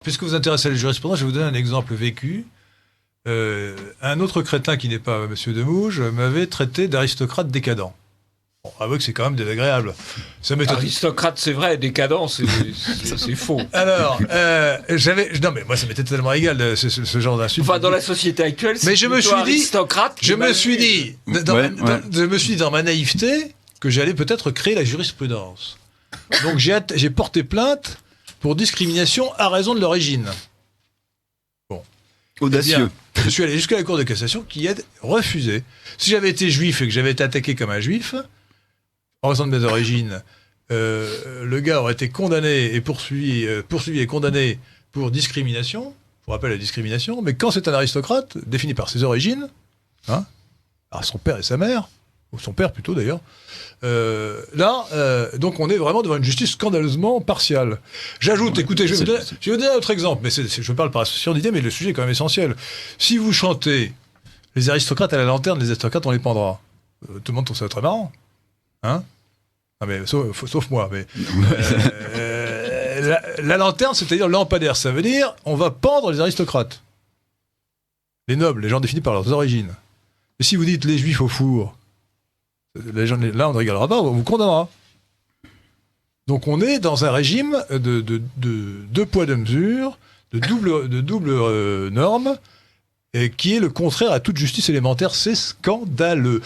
Puisque vous vous intéressez à la jurisprudence, je vais vous donner un exemple vécu. Un autre crétin qui n'est pas M. Demouge m'avait traité d'aristocrate décadent. Bon, avouez que c'est quand même désagréable. Aristocrate, c'est vrai, décadent, c'est faux. Alors, non mais moi ça m'était totalement égal ce genre d'insulte. Enfin, dans la société actuelle, c'est plutôt aristocrate. Je me suis dit, dans ma naïveté, que j'allais peut-être créer la jurisprudence. Donc j'ai porté plainte pour discrimination à raison de l'origine. Bon. Audacieux. Eh bien, je suis allé jusqu'à la Cour de cassation qui a refusé. Si j'avais été juif et que j'avais été attaqué comme un juif, en raison de mes origines, le gars aurait été condamné et poursuivi et condamné pour discrimination. Je vous rappelle la discrimination. Mais quand c'est un aristocrate, défini par ses origines, hein, alors son père et sa mère, ou son père plutôt d'ailleurs, donc on est vraiment devant une justice scandaleusement partiale. J'ajoute, écoutez, je vais vous donner un autre exemple, mais je parle par association d'idées, mais le sujet est quand même essentiel. Si vous chantez les aristocrates à la lanterne, les aristocrates on les pendra. Tout le monde trouve ça très marrant. Hein? Non mais, sauf moi. Mais, la lanterne, c'est-à-dire le lampadaire, ça veut dire on va pendre les aristocrates. Les nobles, les gens définis par leurs origines. Et si vous dites les juifs au four, là on ne rigolera pas, on vous condamnera. Donc on est dans un régime de deux poids deux mesures, de double norme, et qui est le contraire à toute justice élémentaire. C'est scandaleux.